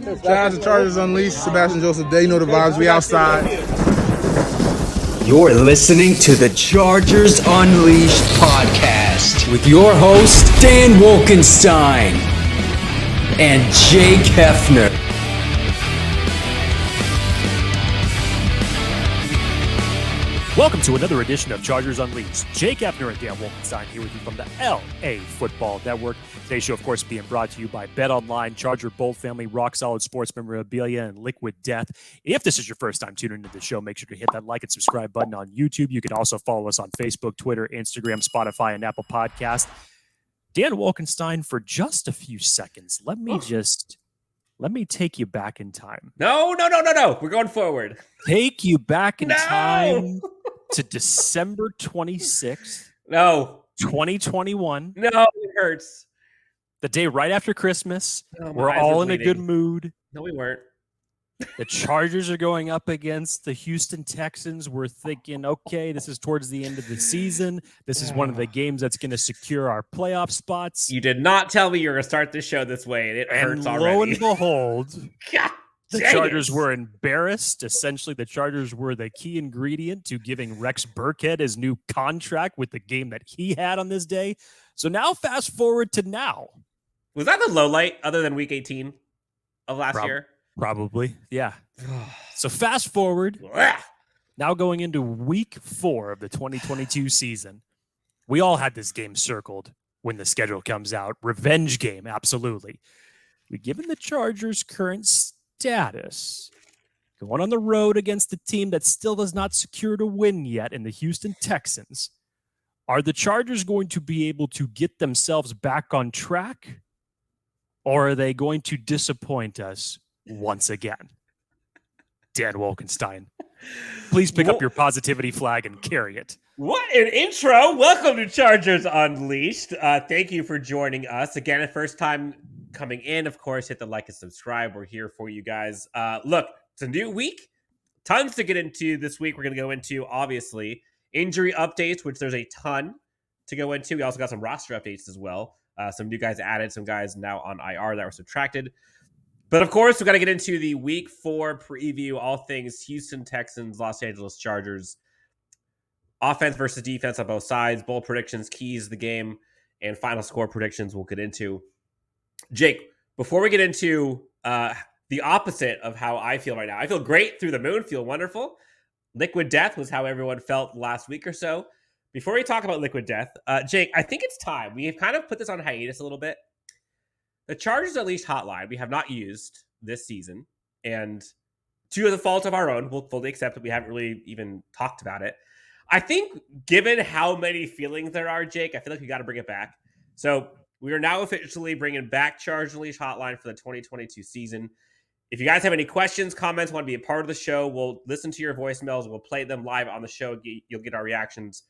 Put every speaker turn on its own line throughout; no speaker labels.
Shout out to Chargers Unleashed, Sebastian Joseph Day. You know the vibes, we outside.
You're listening to the Chargers Unleashed podcast with your host, Dan Wolkenstein and Jake Hefner.
Welcome to another edition of Chargers Unleashed. Jake Hefner and Dan Wolkenstein here with you from the LA Football Network. Today's show, of course, being brought to you by BetOnline, Charger Bolt Family, Rock Solid Sports Memorabilia, and Liquid Death. If this is your first time tuning into the show, make sure to hit that like and subscribe button on YouTube. You can also follow us on Facebook, Twitter, Instagram, Spotify, and Apple Podcast. Dan Wolkenstein, for just a few seconds, let me take you back in time.
No. We're going forward.
Take you back in time to December 26th.
No.
2021.
No, it hurts.
The day right after Christmas.
Oh,
we're all in a good mood.
No, we weren't.
The Chargers are going up against the Houston Texans. We're thinking, okay, this is towards the end of the season. This is one of the games that's going to secure our playoff spots.
You did not tell me you were going to start the show this way, and it hurts already.
Lo and behold,
God,
the Chargers were embarrassed. Essentially, the Chargers were the key ingredient to giving Rex Burkhead his new contract with the game that he had on this day. So now fast forward to now.
Was that the low light other than week 18 of last year?
Probably, yeah. So fast forward, now going into week 4 of the 2022 season. We all had this game circled when the schedule comes out. Revenge game, absolutely. Given the Chargers' current status, going on the road against the team that still has not secured a win yet in the Houston Texans, are the Chargers going to be able to get themselves back on track, or are they going to disappoint us once again? Dan Wolkenstein, please pick up your positivity flag and carry it.
What an intro. Welcome to Chargers Unleashed. Thank you for joining us. Again, first time coming in, of course, hit the like and subscribe. We're here for you guys. Look, it's a new week. Tons to get into this week. We're going to go into, obviously, injury updates, which there's a ton to go into. We also got some roster updates as well. Some new guys added, some guys now on IR that were subtracted. But of course, we've got to get into the week 4 preview, all things Houston Texans, Los Angeles Chargers, offense versus defense on both sides, bold predictions, keys to the game, and final score predictions we'll get into. Jake, before we get into the opposite of how I feel right now, I feel great, through the moon, feel wonderful. Liquid death was how everyone felt last week or so. Before we talk about liquid death, Jake, I think it's time. We have kind of put this on hiatus a little bit. The Chargers Unleashed hotline we have not used this season, and to the fault of our own, we'll fully accept that we haven't really even talked about it. I think given how many feelings there are, Jake, I feel like we got to bring it back. So we are now officially bringing back Chargers Unleashed hotline for the 2022 season. If you guys have any questions, comments, want to be a part of the show, we'll listen to your voicemails. We'll play them live on the show. You'll get our reactions.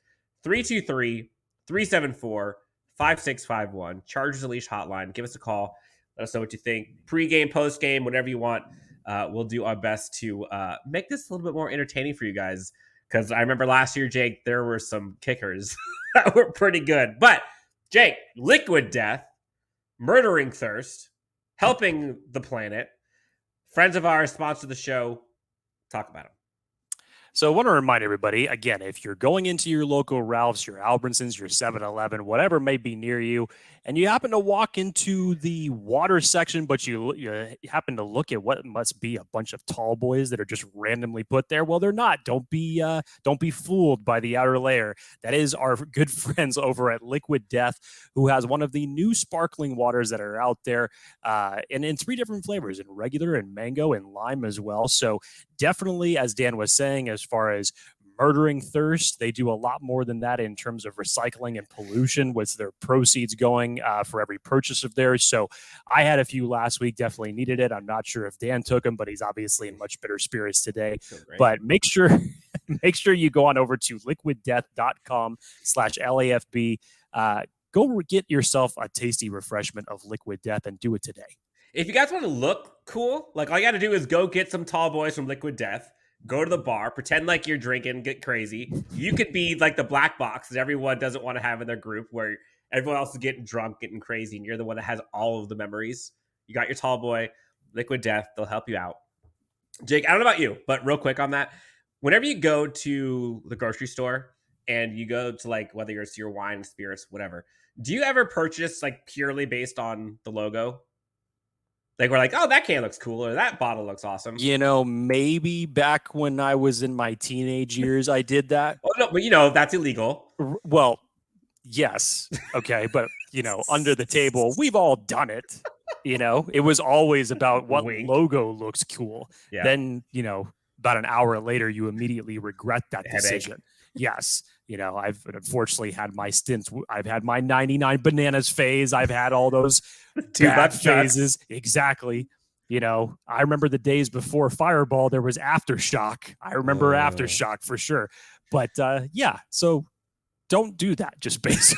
323-374-5651. Chargers Unleashed hotline. Give us a call. Let us know what you think. Pre-game, post-game, whatever you want. We'll do our best to make this a little bit more entertaining for you guys. Because I remember last year, Jake, there were some kickers that were pretty good. But, Jake, liquid death, murdering thirst, helping the planet. Friends of ours sponsor the show. Talk about them.
So I want to remind everybody, again, if you're going into your local Ralph's, your Albertsons, your 7-Eleven, whatever may be near you, and you happen to walk into the water section, but you happen to look at what must be a bunch of tall boys that are just randomly put there. Well, they're not. Don't be fooled by the outer layer. That is our good friends over at Liquid Death, who has one of the new sparkling waters that are out there, and in 3 different flavors, in regular and mango and lime as well. So definitely, as Dan was saying, as far as murdering thirst, they do a lot more than that in terms of recycling and pollution, with their proceeds going for every purchase of theirs. So I had a few last week, definitely needed it. I'm not sure if Dan took them, but he's obviously in much better spirits today. But make sure you go on over to liquiddeath.com/LAFB. Go get yourself a tasty refreshment of Liquid Death and do it today.
If you guys want to look cool, like all you got to do is go get some tall boys from Liquid Death, go to the bar, pretend like you're drinking, get crazy. You could be like the black box that everyone doesn't want to have in their group, where everyone else is getting drunk, getting crazy, and you're the one that has all of the memories. You got your tall boy. Liquid Death. They'll help you out. Jake, I don't know about you, but real quick on that. Whenever you go to the grocery store and you go to like whether it's your wine, spirits, whatever, do you ever purchase like purely based on the logo? Like we're like, oh, that can looks cool or that bottle looks awesome.
Maybe back when I was in my teenage years, I did that.
Oh, no, but that's illegal.
Well, yes. Okay. But, under the table, we've all done it. It was always about what
Wink.
logo looks cool.
Yeah.
Then, about an hour later, you immediately regret that decision. Yes. I've unfortunately had my stints. I've had my 99 bananas phase. I've had all those bad phases. Exactly. I remember the days before Fireball, there was Aftershock. I remember Aftershock for sure. But so don't do that just based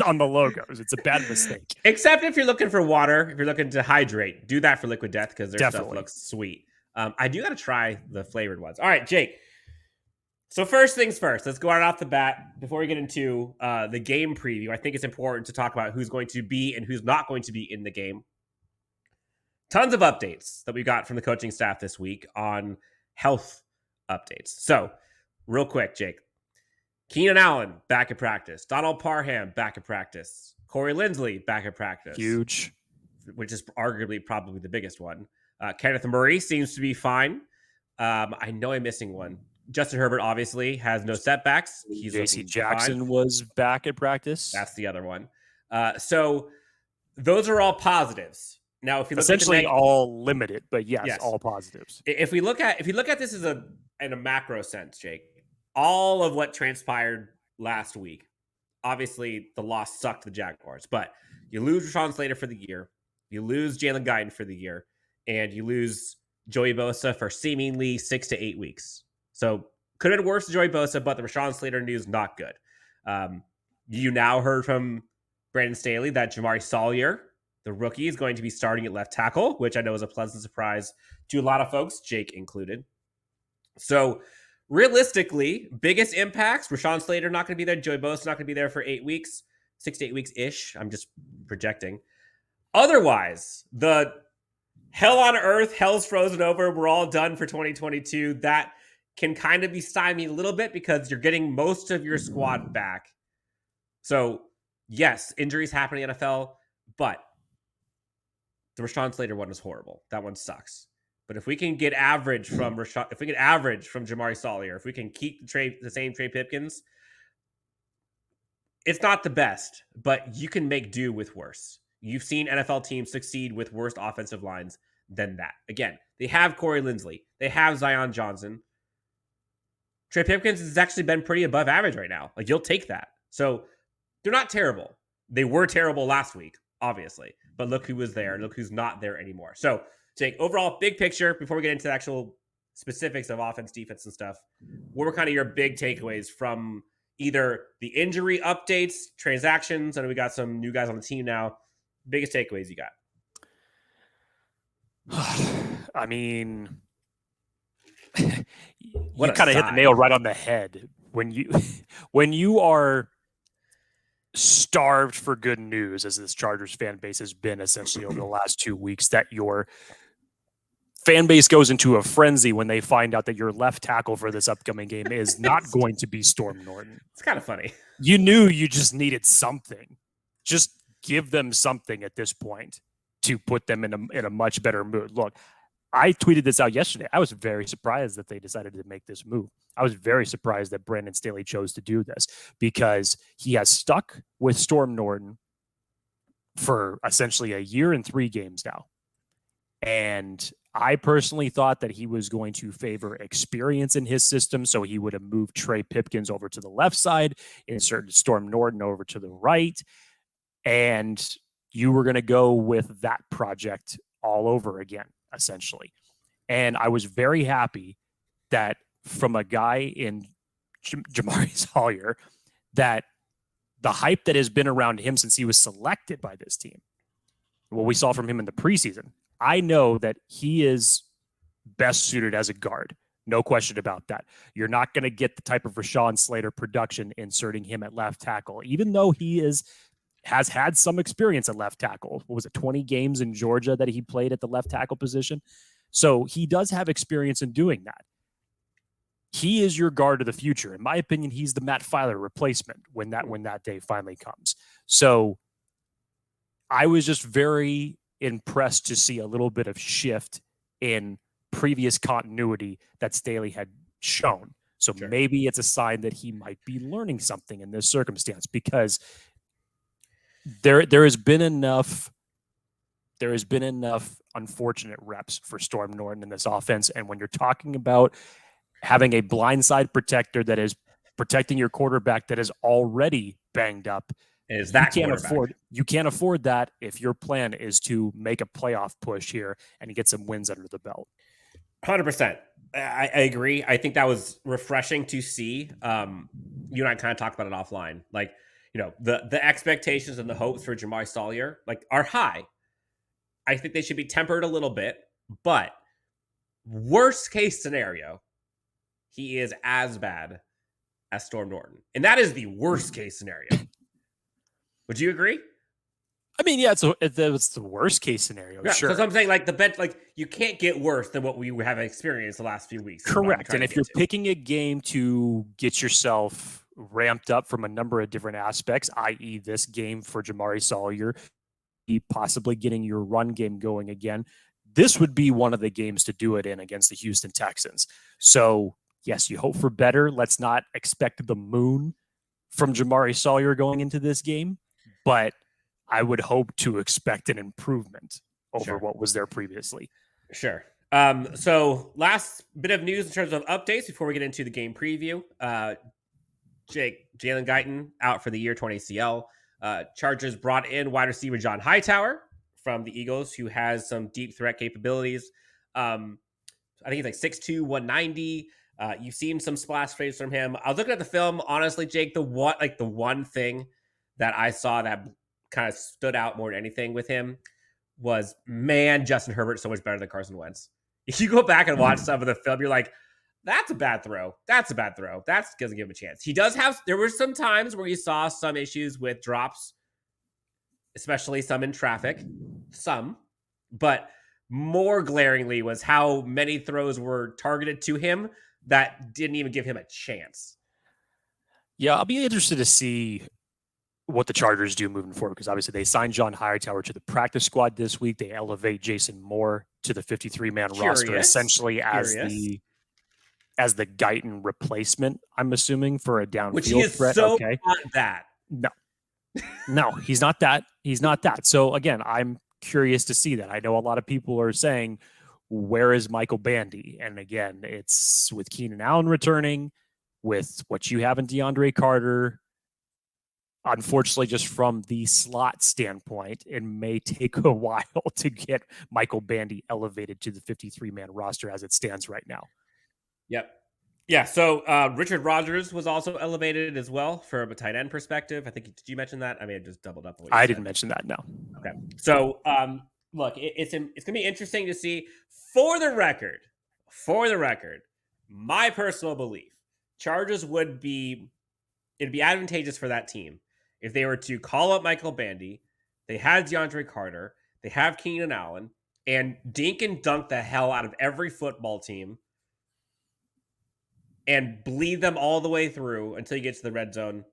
on the logos. It's a bad mistake.
Except if you're looking for water, if you're looking to hydrate, do that for Liquid Death because their stuff looks sweet. I do got to try the flavored ones. All right, Jake. So first things first, let's go right off the bat. Before we get into the game preview, I think it's important to talk about who's going to be and who's not going to be in the game. Tons of updates that we got from the coaching staff this week on health updates. So real quick, Jake. Keenan Allen, back at practice. Donald Parham, back at practice. Corey Lindsley, back at practice.
Huge.
Which is arguably probably the biggest one. Kenneth Murray seems to be fine. I know I'm missing one. Justin Herbert obviously has no setbacks.
J.C. Jackson was back at practice.
That's the other one. So those are all positives. Now, if you look
essentially all limited, but yes, all positives.
If we look at this as in a macro sense, Jake, all of what transpired last week, obviously the loss sucked the Jaguars, but you lose Rashawn Slater for the year, you lose Jalen Guyton for the year, and you lose Joey Bosa for seemingly 6 to 8 weeks. So could have been worse to Joey Bosa, but the Rashawn Slater news, not good. You now heard from Brandon Staley that Jamari Salyer, the rookie, is going to be starting at left tackle, which I know is a pleasant surprise to a lot of folks, Jake included. So realistically, biggest impacts, Rashawn Slater not going to be there. Joey Bosa not going to be there for 8 weeks, 6 to 8 weeks-ish. I'm just projecting. Otherwise, the hell on earth, hell's frozen over, we're all done for 2022. That can kind of be stymied a little bit because you're getting most of your squad back. So, yes, injuries happen in the NFL, but the Rashawn Slater one was horrible. That one sucks. But if we can get average from Jamari Salyer, if we can keep the same Trey Pipkins, it's not the best, but you can make do with worse. You've seen NFL teams succeed with worse offensive lines than that. Again, they have Corey Lindsley. They have Zion Johnson. Trey Pipkins has actually been pretty above average right now. Like, you'll take that. So they're not terrible. They were terrible last week, obviously. But look who was there. Look who's not there anymore. So, Jake, overall, big picture, before we get into the actual specifics of offense, defense, and stuff, what were kind of your big takeaways from either the injury updates, transactions? I know we got some new guys on the team now. Biggest takeaways you got?
I mean, you kind of hit the nail right on the head. When you are starved for good news, as this Chargers fan base has been essentially over the last 2 weeks, that your fan base goes into a frenzy when they find out that your left tackle for this upcoming game is not going to be Storm Norton.
It's kind of funny.
You knew you just needed something. Just give them something at this point to put them in a much better mood. Look, I tweeted this out yesterday. I was very surprised that they decided to make this move. I was very surprised that Brandon Staley chose to do this because he has stuck with Storm Norton for essentially a year and 3 games now. And I personally thought that he was going to favor experience in his system, so he would have moved Trey Pipkins over to the left side, inserted Storm Norton over to the right, and you were going to go with that project all over again, essentially. And I was very happy that from a guy in Jamari Salyer, that the hype that has been around him since he was selected by this team, what we saw from him in the preseason, I know that he is best suited as a guard. No question about that. You're not going to get the type of Rashawn Slater production inserting him at left tackle, even though he is has had some experience at left tackle. What was it, 20 games in Georgia that he played at the left tackle position? So he does have experience in doing that. He is your guard of the future. In my opinion, he's the Matt Filer replacement when that day finally comes. So I was just very impressed to see a little bit of shift in previous continuity that Staley had shown. So maybe it's a sign that he might be learning something in this circumstance, because there has been enough unfortunate reps for Storm Norton in this offense. And when you're talking about having a blindside protector that is protecting your quarterback that is already banged up, you can't afford that if your plan is to make a playoff push here and get some wins under the belt.
100%. I agree. I think that was refreshing to see. You and I kind of talked about it offline. Like, the expectations and the hopes for Jamari Salyer are high. I think they should be tempered a little bit, but worst case scenario, he is as bad as Storm Norton. And that is the worst case scenario. Would you agree?
I mean, yeah, it's the worst case scenario. Yeah, sure.
Because I'm saying the bench, you can't get worse than what we have experienced the last few weeks.
Correct. And if you're picking a game to get yourself ramped up from a number of different aspects, i.e. this game for Jamari Salyer, possibly getting your run game going again, this would be one of the games to do it in against the Houston Texans. So, yes, you hope for better. Let's not expect the moon from Jamari Salyer going into this game, but I would hope to expect an improvement over what was there previously.
Sure. So last bit of news in terms of updates before we get into the game preview. Jalen Guyton out for the year, 20 ACL. Chargers brought in wide receiver John Hightower from the Eagles, who has some deep threat capabilities. I think he's 6'2", 190. You've seen some splash plays from him. I was looking at the film. Honestly, Jake, the one thing that I saw that kind of stood out more than anything with him was, man, Justin Herbert so much better than Carson Wentz. If you go back and watch some of the film, you're like, that's a bad throw. That doesn't give him a chance. There were some times where you saw some issues with drops, especially some in traffic, but more glaringly was how many throws were targeted to him that didn't even give him a chance.
Yeah, I'll be interested to see what the Chargers do moving forward, because obviously they signed John Hightower to the practice squad this week. They elevate Jason Moore to the 53-man roster, essentially as the Guyton replacement, I'm assuming, for a downfield
Which he is
threat.
So not that.
No, he's not that. He's not that. So again, I'm curious to see that. I know a lot of people are saying, where is Michael Bandy? And again, it's with Keenan Allen returning, with what you have in DeAndre Carter. Unfortunately, just from the slot standpoint, it may take a while to get Michael Bandy elevated to the 53-man roster as it stands right now.
Yep. Yeah, so Richard Rodgers was also elevated as well from a tight end perspective. I think, did you mention that? I may have just doubled up on what you said.
Didn't mention that, no.
Okay. So, look, it's going to be interesting to see. For the record, my personal belief, Chargers it'd be advantageous for that team if they were to call up Michael Bandy, they had DeAndre Carter, they have Keenan Allen, and dink and dunk the hell out of every football team and bleed them all the way through until you get to the red zone.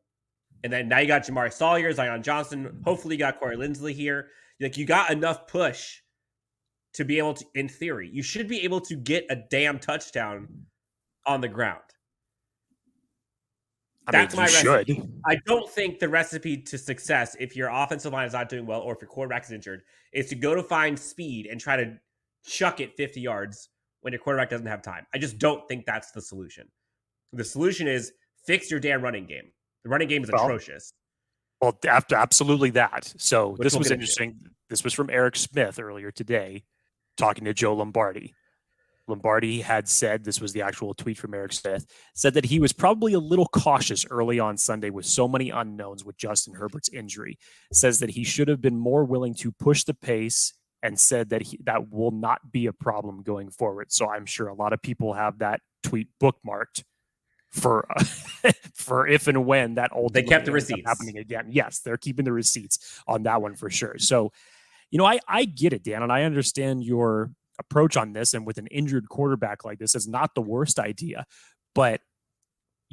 And then now you got Jamari Salyer, Zion Johnson. Hopefully you got Corey Linsley here. You got enough push to be able to, in theory, you should be able to get a damn touchdown on the ground. That's my recipe. I don't think the recipe to success, if your offensive line is not doing well or if your quarterback is injured, is to go to find speed and try to chuck it 50 yards when your quarterback doesn't have time. I just don't think that's the solution. The solution is fix your damn running game. The running game is atrocious.
Well, absolutely that. So this was interesting. This was from Eric Smith earlier today, talking to Joe Lombardi. Lombardi had said, this was the actual tweet from Eric Smith, said that he was probably a little cautious early on Sunday with so many unknowns with Justin Herbert's injury. Says that he should have been more willing to push the pace and said that that will not be a problem going forward. So I'm sure a lot of people have that tweet bookmarked for for if and when that ultimately
They kept the
ends up
receipts
happening again. Yes, they're keeping the receipts on that one for sure. So, I get it, Dan, and I understand your approach on this. And with an injured quarterback like this, it's not the worst idea, but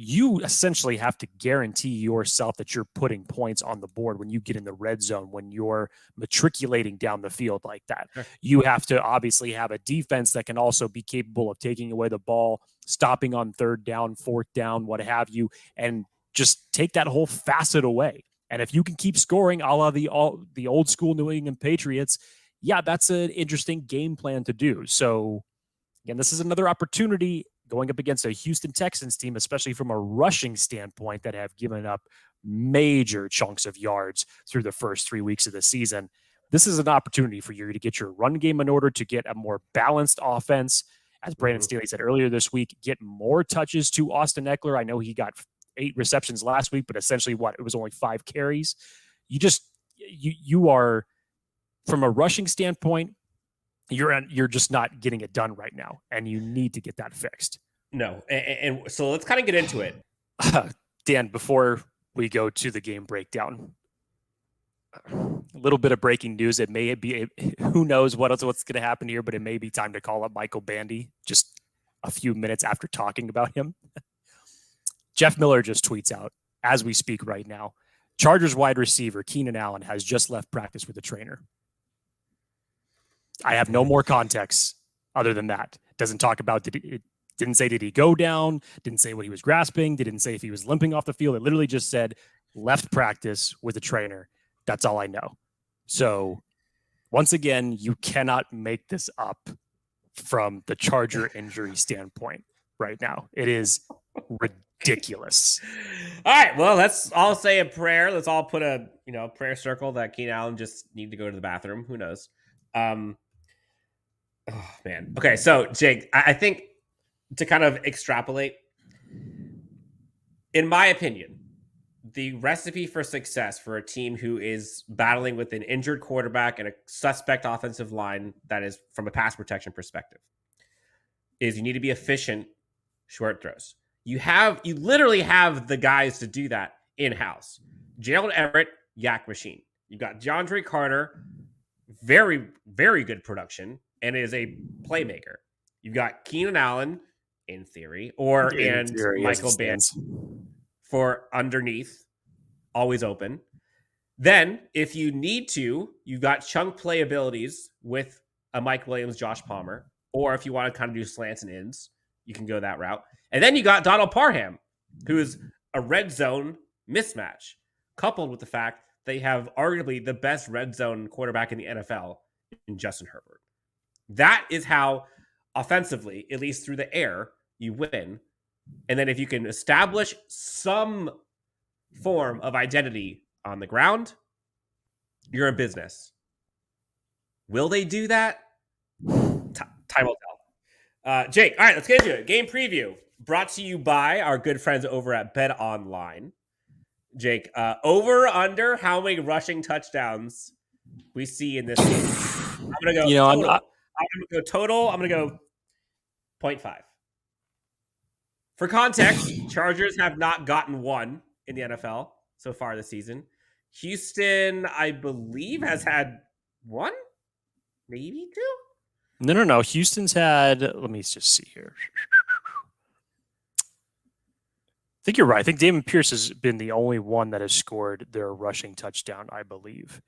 you essentially have to guarantee yourself that you're putting points on the board when you get in the red zone, when you're matriculating down the field like that.
Sure.
You have to obviously have a defense that can also be capable of taking away the ball, stopping on third down, fourth down, what have you, and just take that whole facet away. And if you can keep scoring a la the old school New England Patriots, yeah, that's an interesting game plan to do. So, again, this is another opportunity going up against a Houston Texans team, especially from a rushing standpoint, that have given up major chunks of yards through the first 3 weeks of the season. This is an opportunity for you to get your run game in order, to get a more balanced offense. As Brandon Staley said earlier this week, get more touches to Austin Eckler. I know he got 8 receptions last week, but essentially it was only 5 carries. You are, from a rushing standpoint, you're just not getting it done right now, and you need to get that fixed.
No, and so let's kind of get into it.
Dan, before we go to the game breakdown, a little bit of breaking news. It may be, who knows what's going to happen here, but it may be time to call up Michael Bandy just a few minutes after talking about him. Jeff Miller just tweets out, as we speak right now, Chargers wide receiver Keenan Allen has just left practice with the trainer. I have no more context other than that. Doesn't talk about, didn't say did he go down, didn't say what he was grasping, didn't say if he was limping off the field. It literally just said left practice with a trainer. That's all I know. So once again, you cannot make this up from the Charger injury standpoint right now. It is ridiculous.
All right, well, let's all say a prayer. Let's all put a prayer circle that Keenan Allen just need to go to the bathroom. Who knows? Oh man. Okay, so Jake, I think to kind of extrapolate, in my opinion, the recipe for success for a team who is battling with an injured quarterback and a suspect offensive line that is from a pass protection perspective is you need to be efficient short throws. You literally have the guys to do that in-house. Jalen Everett, yak machine. You've got DeAndre Carter, very, very good production, and is a playmaker. You've got Keenan Allen, in theory, and Michael Bandy for underneath, always open. Then, if you need to, you've got chunk play abilities with a Mike Williams, Josh Palmer, or if you want to kind of do slants and ins, you can go that route. And then you got Donald Parham, who is a red zone mismatch, coupled with the fact they have arguably the best red zone quarterback in the NFL in Justin Herbert. That is how, offensively, at least through the air, you win. And then if you can establish some form of identity on the ground, you're in business. Will they do that? Time will tell. Jake, all right, let's get into it. Game preview brought to you by our good friends over at Bet Online. Jake, over, under, how many rushing touchdowns we see in this game? I'm going to go total. I'm going to go total. I'm going to go 0.5. For context, Chargers have not gotten one in the NFL so far this season. Houston, I believe, has had one, maybe two.
No. Houston's had, let me just see here. I think you're right. I think Damon Pierce has been the only one that has scored their rushing touchdown, I believe.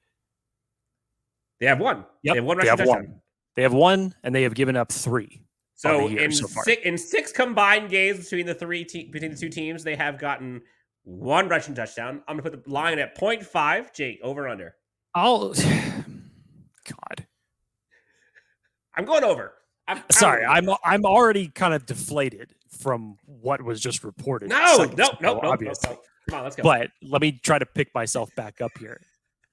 They have one.
Yep.
They have one rushing touchdown.
They have one, and they have given up 3.
So in 6 combined games between the two teams, they have gotten 1 rushing touchdown. I'm going to put the line at 0.5. Jake, over or under?
God.
I'm going over.
Sorry, I'm already kind of deflated from what was just reported.
No.
Come on, let's go. But let me try to pick myself back up here.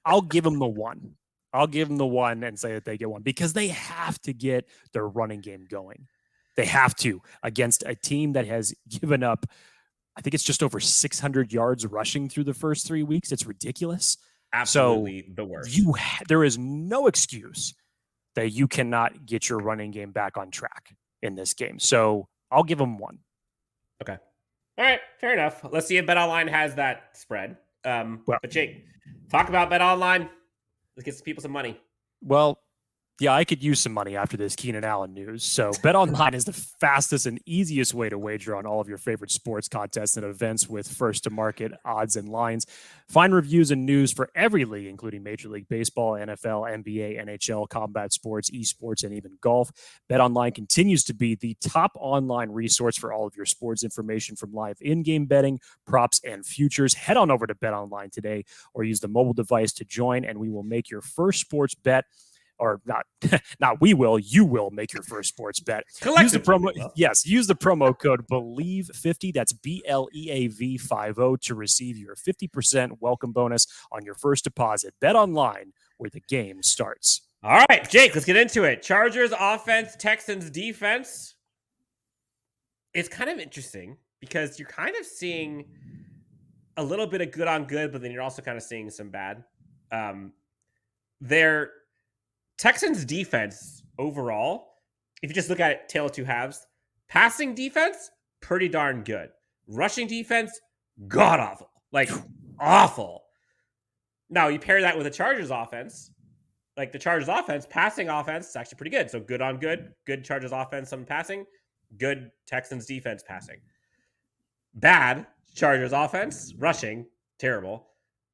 I'll give them the 1. I'll give them the 1 and say that they get 1 because they have to get their running game going. They have to against a team that has given up, I think it's just over 600 yards rushing through the first 3 weeks. It's ridiculous.
Absolutely the worst.
There is no excuse that you cannot get your running game back on track in this game. So I'll give them 1.
Okay. All right, fair enough. Let's see if BetOnline has that spread.
Well,
But Jake, talk about BetOnline. Let's get some people some money.
well, yeah, I could use some money after this Keenan Allen news. So, BetOnline is the fastest and easiest way to wager on all of your favorite sports contests and events with first to market odds and lines. Find reviews and news for every league, including Major League Baseball, NFL, NBA, NHL, combat sports, esports, and even golf. BetOnline continues to be the top online resource for all of your sports information from live in-game betting, props, and futures. Head on over to BetOnline today or use the mobile device to join, and we will make your first sports bet. Or not we will, you will make your first sports bet. Use the promo, use the promo code BELIEVE50, that's BLEAV50 to receive your 50% welcome bonus on your first deposit. Bet online where the game starts.
All right, Jake, let's get into it. Chargers offense, Texans defense. It's kind of interesting because you're kind of seeing a little bit of good on good, but then you're also kind of seeing some bad. Their Texans defense overall, if you just look at it, tail of two halves, passing defense, pretty darn good. Rushing defense, god awful. Like, awful. Now, you pair that with the Chargers offense. Like, the Chargers offense, passing offense, is actually pretty good. So, good on good. Good Chargers offense, some passing. Good Texans defense passing. Bad Chargers offense, rushing, terrible.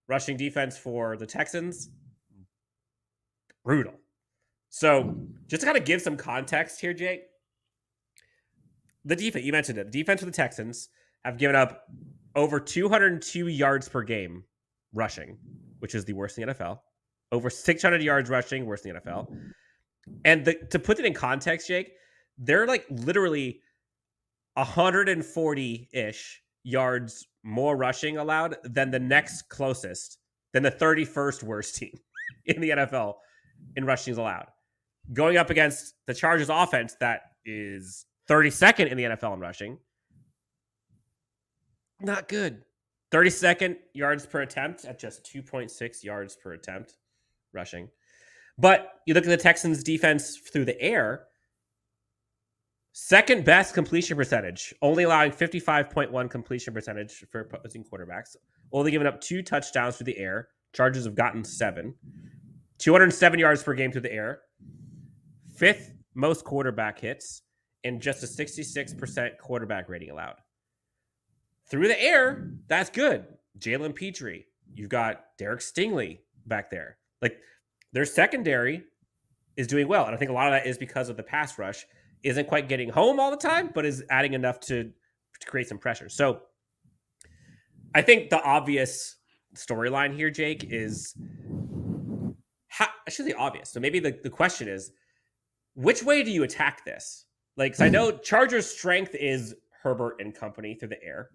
Rushing defense for the Texans, brutal. So, just to kind of give some context here, Jake, the defense, you mentioned it, the defense for the Texans have given up over 202 yards per game rushing, which is the worst in the NFL. Over 600 yards rushing, worst in the NFL. And to put it in context, Jake, they're like literally 140-ish yards more rushing allowed than the next closest, than the 31st worst team in the NFL in rushing allowed. Going up against the Chargers offense that is 32nd in the NFL in rushing. Not good. 32nd yards per attempt at just 2.6 yards per attempt rushing. But you look at the Texans defense through the air, second best completion percentage, only allowing 55.1 completion percentage for opposing quarterbacks. Only giving up 2 touchdowns through the air. Chargers have gotten 7. 207 yards per game through the air. 5th most quarterback hits, and just a 66% quarterback rating allowed. Through the air, that's good. Jalen Petrie. You've got Derek Stingley back there. Like, their secondary is doing well. And I think a lot of that is because of the pass rush. Isn't quite getting home all the time, but is adding enough to create some pressure. So I think the obvious storyline here, Jake, is actually obvious. So maybe the question is, which way do you attack this? Like, 'cause I know Chargers' strength is Herbert and company through the air,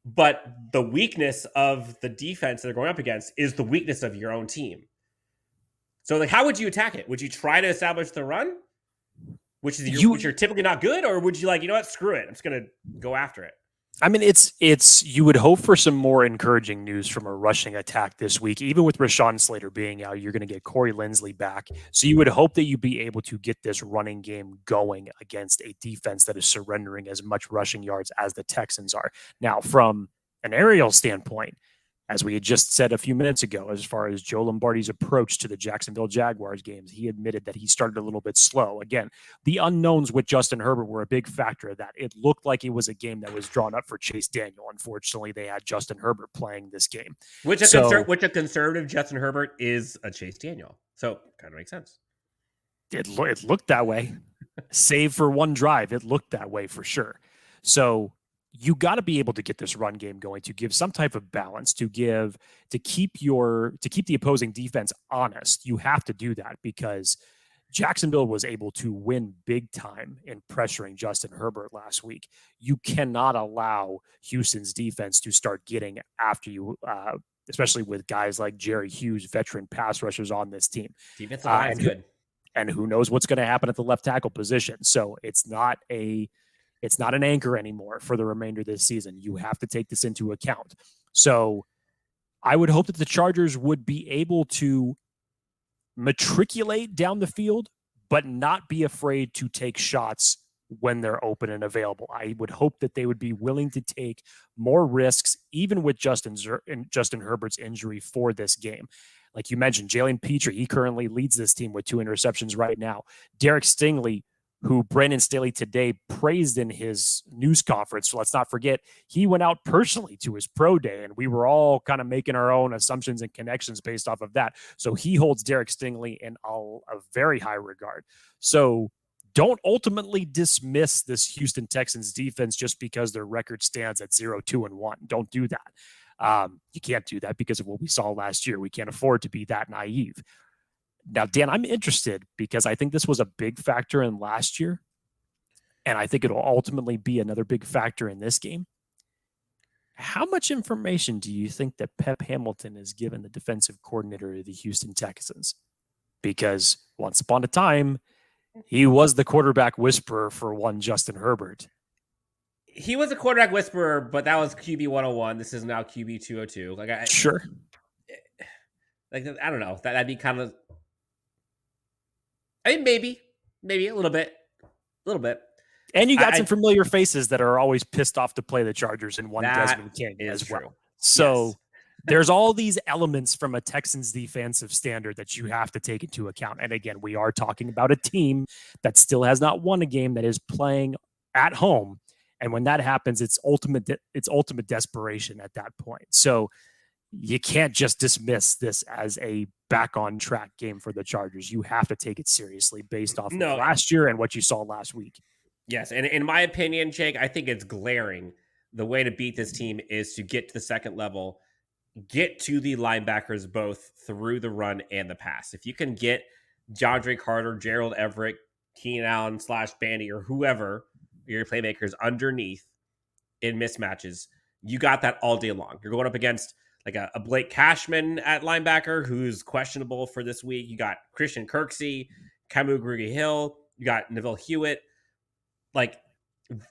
but the weakness of the defense that they're going up against is the weakness of your own team. So, like, how would you attack it? Would you try to establish the run, which you're typically not good, or would you like, you know what, screw it, I'm just going to go after it?
I mean, it's you would hope for some more encouraging news from a rushing attack this week. Even with Rashawn Slater being out, you're going to get Corey Linsley back. So you would hope that you'd be able to get this running game going against a defense that is surrendering as much rushing yards as the Texans are. Now, from an aerial standpoint, as we had just said a few minutes ago, as far as Joe Lombardi's approach to the Jacksonville Jaguars games, he admitted that he started a little bit slow. Again, the unknowns with Justin Herbert were a big factor of that. It looked like it was a game that was drawn up for Chase Daniel. Unfortunately, they had Justin Herbert playing this game.
Which a conservative Justin Herbert is a Chase Daniel. So kind of makes sense.
It looked that way. Save for one drive, it looked that way for sure. So you got to be able to get this run game going, to give some type of balance, to keep the opposing defense honest. You have to do that because Jacksonville was able to win big time in pressuring Justin Herbert last week. You cannot allow Houston's defense to start getting after you, especially with guys like Jerry Hughes, veteran pass rushers on this team.
Defensive line is good.
And who knows what's going to happen at the left tackle position. So it's not an anchor anymore for the remainder of this season. You have to take this into account. So I would hope that the Chargers would be able to matriculate down the field, but not be afraid to take shots when they're open and available. I would hope that they would be willing to take more risks, even with Justin Herbert's injury for this game. Like you mentioned, Jalen Petrie, he currently leads this team with 2 interceptions right now. Derek Stingley, who Brandon Staley today praised in his news conference. So let's not forget, he went out personally to his pro day, and we were all kind of making our own assumptions and connections based off of that. So he holds Derek Stingley in a very high regard. So don't ultimately dismiss this Houston Texans defense just because their record stands at 0-2-1. Don't do that. You can't do that because of what we saw last year. We can't afford to be that naive. Now, Dan, I'm interested because I think this was a big factor in last year, and I think it'll ultimately be another big factor in this game. How much information do you think that Pep Hamilton has given the defensive coordinator of the Houston Texans? Because once upon a time, he was the quarterback whisperer for one Justin Herbert.
He was a quarterback whisperer, but that was QB 101. This is now QB 202.
Sure.
I don't know. That'd be kind of. I mean, maybe a little bit.
And you got some familiar faces that are always pissed off to play the Chargers in one Desmond King as well.
True.
So
yes.
There's all these elements from a Texans defensive standard that you have to take into account. And again, we are talking about a team that still has not won a game, that is playing at home. And when that happens, it's ultimate desperation at that point. So you can't just dismiss this as a back on track game for the Chargers. You have to take it seriously based off of last year and what you saw last week.
Yes. And in my opinion, Jake, I think it's glaring. The way to beat this team is to get to the second level, get to the linebackers both through the run and the pass. If you can get DeAndre Carter, Gerald Everett, Keenan Allen / Bandy, or whoever your playmakers underneath in mismatches, you got that all day long. You're going up against like a Blake Cashman at linebacker who's questionable for this week. You got Christian Kirksey, Camu Grugier-Hill. You got Neville Hewitt. Like,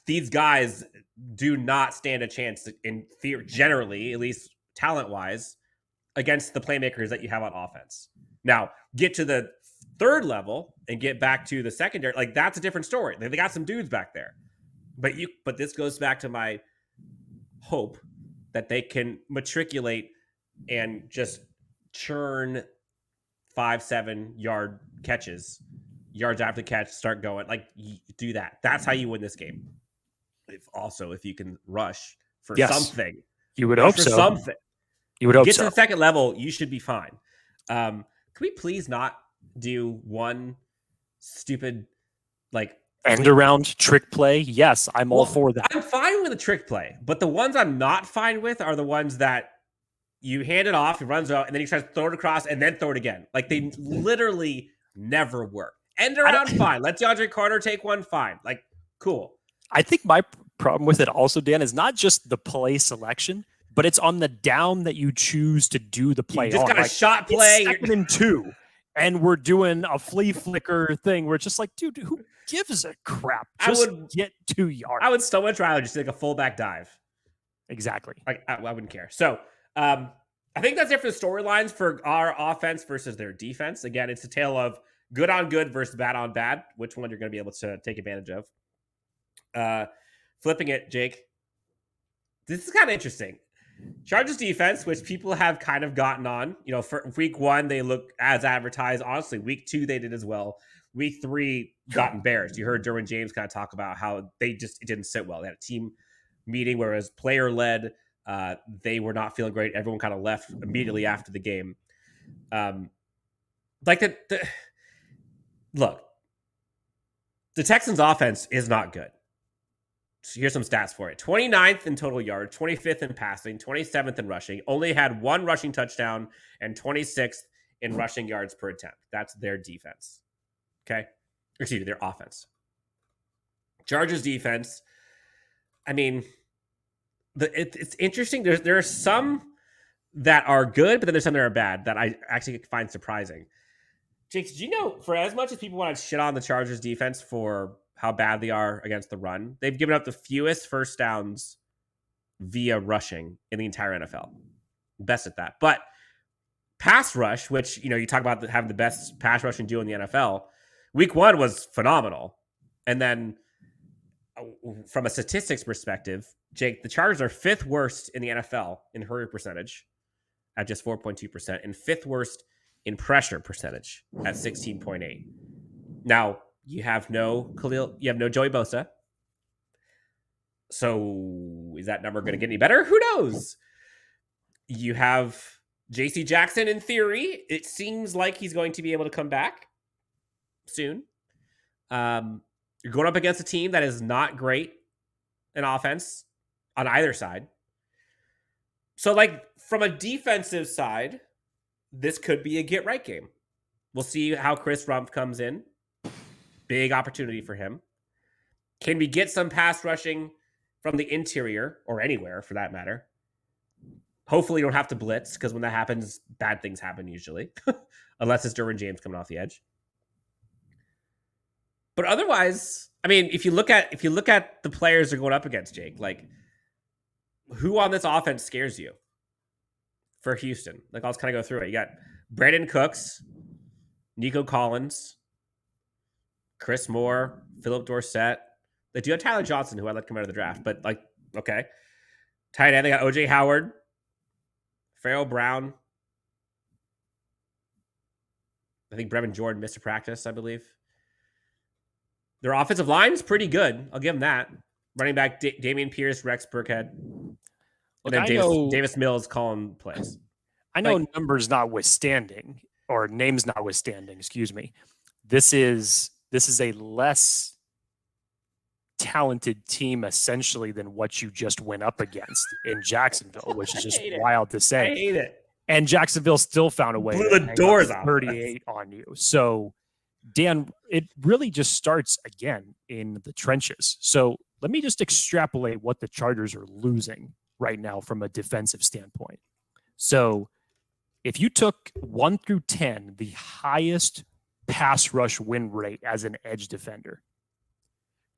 these guys do not stand a chance in theory, generally, at least talent-wise, against the playmakers that you have on offense. Now, get to the third level and get back to the secondary. Like, that's a different story. They got some dudes back there. But this goes back to my hope that they can matriculate and just churn 5-7 yard catches, yards after catch, start going. Like, do that. That's how you win this game. If you can rush for something.
You would hope so.
Something.
You would hope
Get
so.
to the second level, you should be fine. Can we please not do one stupid, like,
end around trick play? Yes, I'm all for that.
I'm fine with a trick play, but the ones I'm not fine with are the ones that you hand it off, it runs out, and then you try to throw it across and then throw it again. Like, they literally never work. End around, fine. Let DeAndre Carter take one, fine. Like, cool.
I think my problem with it also, Dan, is not just the play selection, but it's on the down that you choose to do the play.
You just got a shot play.
It's 2nd and 2, and we're doing a flea flicker thing. We're just like, dude, who gives a crap? Just get 2 yards.
I would so much rather just take a fullback dive.
Exactly.
I wouldn't care. So I think that's it for the storylines for our offense versus their defense. Again, it's a tale of good on good versus bad on bad. Which one you're going to be able to take advantage of? Flipping it, Jake. This is kind of interesting. Chargers defense, which people have kind of gotten on. You know, for week 1, they look as advertised. Honestly, week 2, they did as well. Week 3 got embarrassed. You heard Derwin James kind of talk about how it didn't sit well. They had a team meeting where it was player-led. They were not feeling great. Everyone kind of left immediately after the game. Look, the Texans offense is not good. So here's some stats for it. 29th in total yards, 25th in passing, 27th in rushing. Only had 1 rushing touchdown and 26th in rushing yards per attempt. That's their defense. Okay? Excuse me, their offense. Chargers defense, I mean, it's interesting. There are some that are good, but then there's some that are bad that I actually find surprising. Jake, did you know, for as much as people want to shit on the Chargers defense for how bad they are against the run, they've given up the fewest first downs via rushing in the entire NFL. Best at that. But pass rush, which, you talk about having the best pass rushing duo in the NFL, week 1 was phenomenal. And then from a statistics perspective, Jake, the Chargers are 5th worst in the NFL in hurry percentage at just 4.2% and 5th worst in pressure percentage at 16.8. Now, you have no Joey Bosa. So is that number going to get any better? Who knows? You have JC Jackson in theory. It seems like he's going to be able to come back soon. You're going up against a team that is not great in offense on either side. So, like, from a defensive side, this could be a get-right game. We'll see how Chris Rumph comes in. Big opportunity for him. Can we get some pass rushing from the interior, or anywhere for that matter? Hopefully you don't have to blitz, because when that happens, bad things happen usually. Unless it's Derwin James coming off the edge. But otherwise, I mean, if you look at the players they're going up against, Jake, like, who on this offense scares you for Houston? Like, I'll just kind of go through it. You got Brandon Cooks, Nico Collins, Chris Moore, Philip Dorsett. They do have Tyler Johnson, who I'd let come out of the draft, but, like, okay. Tight end, they got OJ Howard, Farrell Brown. I think Brevin Jordan missed a practice, I believe. Their offensive line is pretty good. I'll give them that. Running back Damian Pierce, Rex Burkhead. And then Davis Mills calling plays.
I know, like, numbers notwithstanding, or names notwithstanding, excuse me. This is a less talented team essentially than what you just went up against in Jacksonville, which is just wild to say.
I hate it.
And Jacksonville still found a way
Blew
to
the doors off
38 on you. So, Dan, it really just starts again in the trenches. So let me just extrapolate what the Chargers are losing right now from a defensive standpoint. So if you took 1 through 10, the highest pass rush win rate as an edge defender,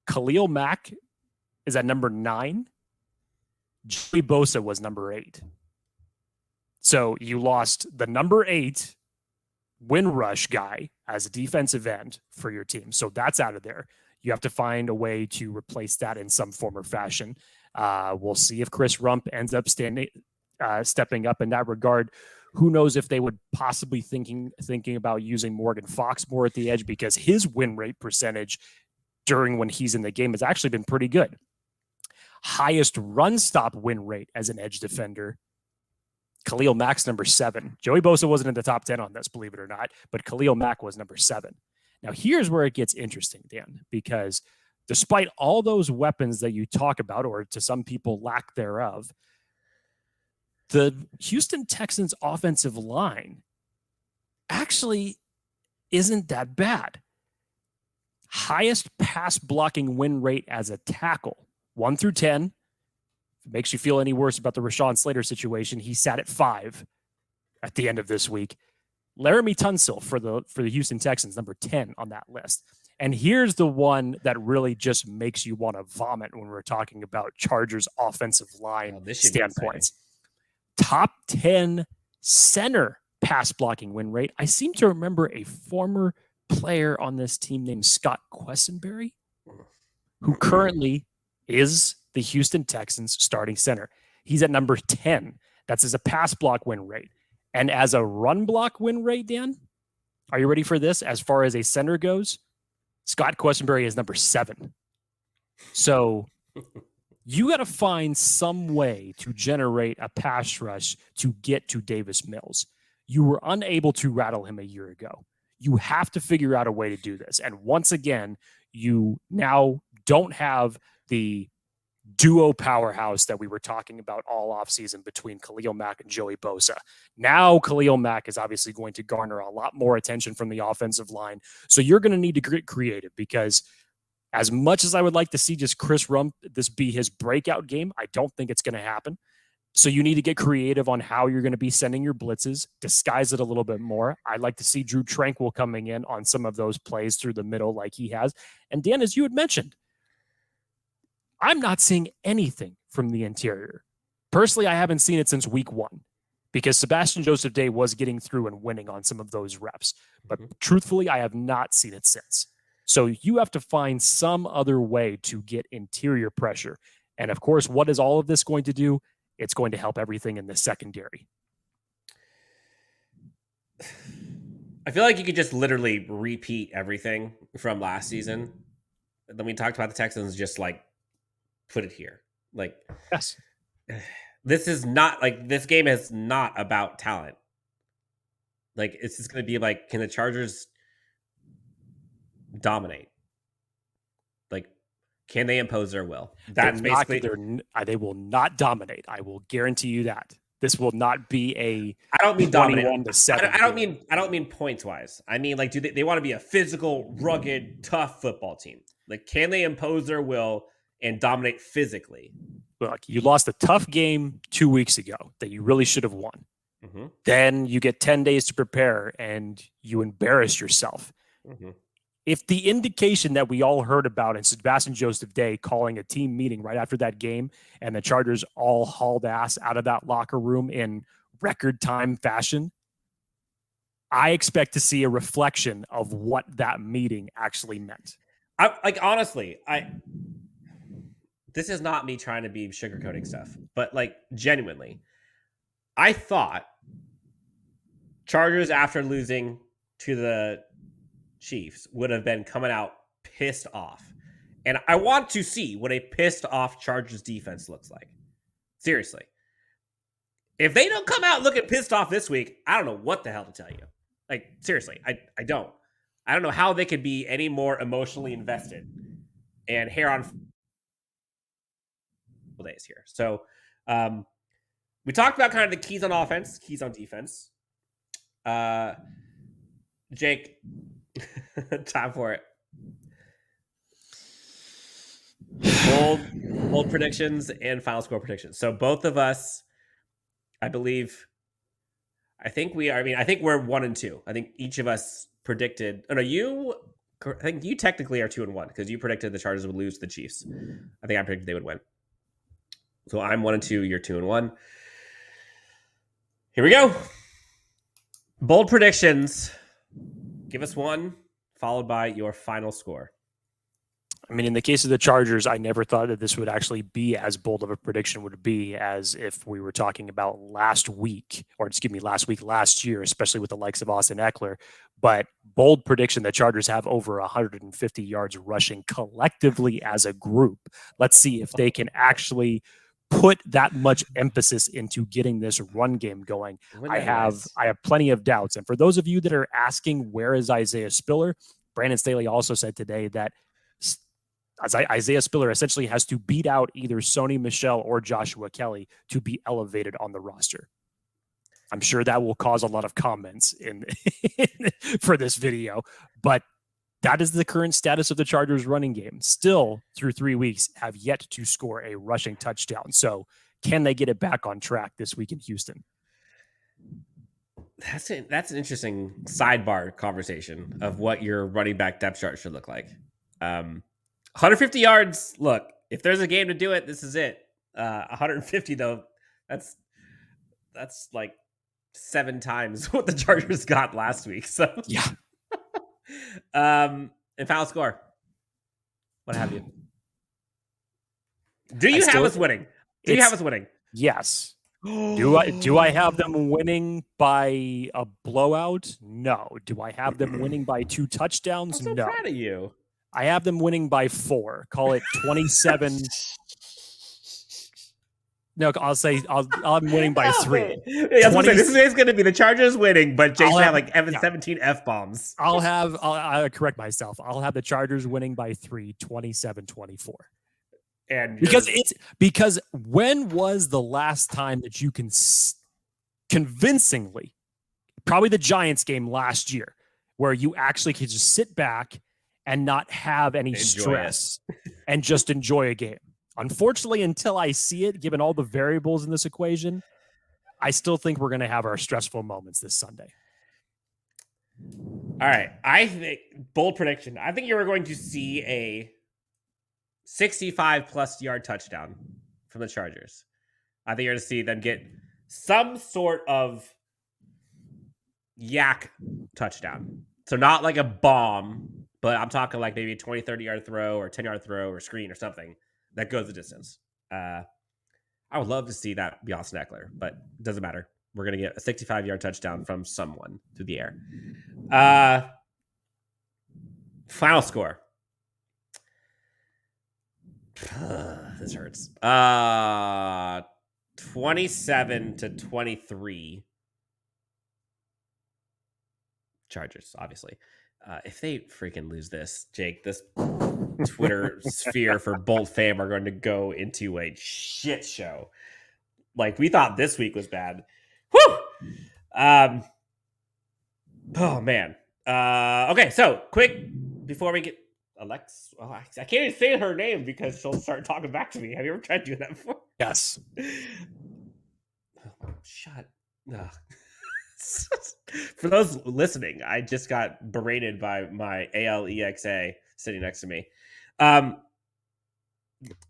Khalil Mack is at number 9. Joey Bosa was number 8. So you lost the number 8 win rush guy as a defensive end for your team. So that's out of there. You have to find a way to replace that in some form or fashion. We'll see if Chris Rumph ends up stepping up in that regard. Who knows if they would possibly thinking about using Morgan Fox more at the edge, because his win rate percentage during when he's in the game has actually been pretty good. Highest run stop win rate as an edge defender, Khalil Mack's number 7. Joey Bosa wasn't in the top 10 on this, believe it or not, but Khalil Mack was number 7. Now, here's where it gets interesting, Dan, because despite all those weapons that you talk about, or to some people lack thereof, the Houston Texans offensive line actually isn't that bad. Highest pass blocking win rate as a tackle, 1 through 10. If it makes you feel any worse about the Rashawn Slater situation, he sat at 5 at the end of this week. Laramie Tunsil for the Houston Texans, number 10 on that list. And here's the one that really just makes you want to vomit when we're talking about Chargers offensive line standpoints. Top 10 center pass blocking win rate. I seem to remember a former player on this team named Scott Quessenberry, who currently is the Houston Texans starting center. He's at number 10. That's as a pass block win rate. And as a run block win rate, Dan, are you ready for this? As far as a center goes, Scott Quessenberry is number 7. So you got to find some way to generate a pass rush to get to Davis Mills. You were unable to rattle him a year ago. You have to figure out a way to do this. And once again, you now don't have the duo powerhouse that we were talking about all offseason between Khalil Mack and Joey Bosa. Now Khalil Mack is obviously going to garner a lot more attention from the offensive line. So you're going to need to get creative, because as much as I would like to see just Chris Rumph, this be his breakout game, I don't think it's going to happen. So you need to get creative on how you're going to be sending your blitzes, disguise it a little bit more. I'd like to see Drew Tranquil coming in on some of those plays through the middle like he has. And Dan, as you had mentioned, I'm not seeing anything from the interior. Personally, I haven't seen it since week 1, because Sebastian Joseph Day was getting through and winning on some of those reps. But truthfully, I have not seen it since. So you have to find some other way to get interior pressure. And of course, what is all of this going to do? It's going to help everything in the secondary.
I feel like you could just literally repeat everything from last season. And then we talked about the Texans, just like put it here. Like,
yes,
this is not like this game is not about talent. Like, it's just going to be like, can the Chargers dominate? Like, can they impose their will? That's basically.
They will not dominate. I will guarantee you that. This will not be a.
I don't mean dominate.
21-7.
I don't mean points wise. I mean, like, do they want to be a physical, rugged, tough football team? Like, can they impose their will and dominate physically?
Look, you lost a tough game 2 weeks ago that you really should have won.
Mm-hmm.
Then you get 10 days to prepare and you embarrass yourself.
Mm-hmm.
If the indication that we all heard about in Sebastian Joseph Day calling a team meeting right after that game and the Chargers all hauled ass out of that locker room in record time fashion, I expect to see a reflection of what that meeting actually meant.
This is not me trying to be sugarcoating stuff, but like genuinely, I thought Chargers after losing to the Chiefs would have been coming out pissed off. And I want to see what a pissed off Chargers defense looks like. Seriously. If they don't come out looking pissed off this week, I don't know what the hell to tell you. Like, seriously, I don't. I don't know how they could be any more emotionally invested and hair on days here. So we talked about kind of the keys on offense, keys on defense. Jake, time for it. Bold predictions and final score predictions. So both of us, I think we're 1 and 2. I think each of us predicted. Oh no, I think you technically are 2 and 1 because you predicted the Chargers would lose to the Chiefs. I think I predicted they would win. So I'm 1 and 2. You're 2 and 1. Here we go. Bold predictions. Give us one, followed by your final score.
I mean, in the case of the Chargers, I never thought that this would actually be as bold of a prediction would be as if we were talking about last week, last year, especially with the likes of Austin Eckler. But bold prediction, the Chargers have over 150 yards rushing collectively as a group. Let's see if they can actually put that much emphasis into getting this run game going. I have plenty of doubts. And for those of you that are asking, where is Isaiah Spiller? Brandon Staley also said today that Isaiah Spiller essentially has to beat out either Sony Michel or Joshua Kelly to be elevated on the roster. I'm sure that will cause a lot of comments for this video, but that is the current status of the Chargers running game. Still, through 3 weeks, have yet to score a rushing touchdown. So can they get it back on track this week in Houston?
That's an interesting sidebar conversation of what your running back depth chart should look like. 150 yards. Look, if there's a game to do it, this is it. 150 though, that's like 7 times what the Chargers got last week. So
yeah.
And final score. What have you? Do you have us winning? Do you have us winning?
Yes. Do I have them winning by a blowout? No. Do I have them winning by 2 touchdowns?
I'm so
no.
proud of you.
I have them winning by 4. Call it 27. No, I'll say I'm winning by 3.
Yeah, this is going to be the Chargers winning, but Jason had like 17 F-bombs.
I'll correct myself. I'll have the Chargers winning by 3, 27-24.
And
because when was the last time that you can convincingly, probably the Giants game last year, where you actually could just sit back and not have any stress and just enjoy a game? Unfortunately, until I see it, given all the variables in this equation, I still think we're going to have our stressful moments this Sunday.
All right. I think, bold prediction, I think you're going to see a 65-plus yard touchdown from the Chargers. I think you're going to see them get some sort of yak touchdown. So not like a bomb, but I'm talking like maybe a 20, 30-yard throw or 10-yard throw or screen or something that goes the distance. I would love to see that be Austin Eckler, but it doesn't matter. We're going to get a 65-yard touchdown from someone through the air. Final score. This hurts. 27-23. Chargers, obviously. If they freaking lose this, Jake, this Twitter sphere for Bolt fam are going to go into a shit show. Like we thought this week was bad. Whew! Oh man. Okay, so quick before we get Alex. Oh, I can't even say her name because she'll start talking back to me. Have you ever tried to do that before?
Yes.
Shut up. For those listening, I just got berated by my ALEXA sitting next to me.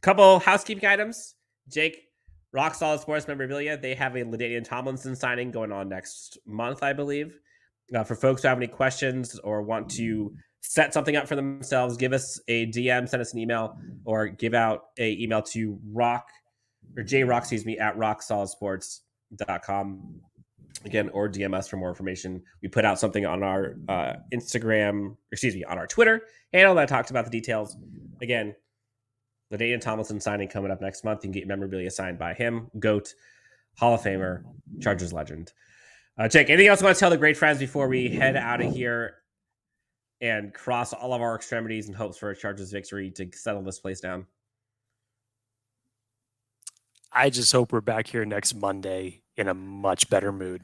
Couple housekeeping items. Jake, Rock Solid Sports Memorabilia, they have a LaDainian Tomlinson signing going on next month, I believe. For folks who have any questions or want to set something up for themselves, give us a DM, send us an email, or give out a email to jrock, at rocksolidsports.com. Again, or DM us for more information. We put out something on our on our Twitter handle that talks about the details. Again, LaDainian Tomlinson signing coming up next month. You can get memorabilia signed by him, GOAT, Hall of Famer, Chargers legend. Jake, anything else you want to tell the great friends before we head out of here and cross all of our extremities in hopes for a Chargers victory to settle this place down?
I just hope we're back here next Monday in a much better mood.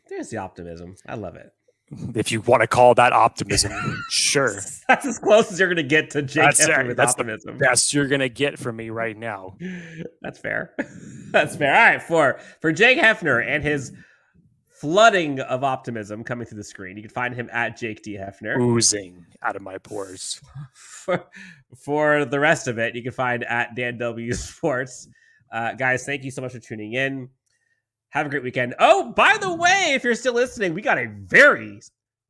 There's the optimism. I love it.
If you want to call that optimism, sure.
That's as close as you're going to get to Jake Hefner with
that's
optimism.
The best you're going to get from me right now.
That's fair. That's fair. All right, for Jake Hefner and his flooding of optimism coming through the screen, you can find him at Jake D. Hefner.
Oozing out of my pores.
For the rest of it, you can find at Dan W. Sports. Guys, thank you so much for tuning in. Have a great weekend. Oh, by the way, if you're still listening, we got a very,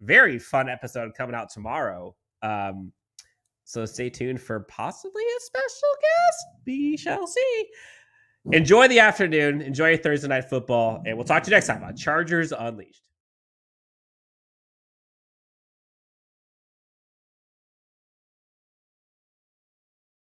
very fun episode coming out tomorrow. So stay tuned for possibly a special guest. We shall see. Enjoy the afternoon. Enjoy your Thursday night football. And we'll talk to you next time on Chargers Unleashed.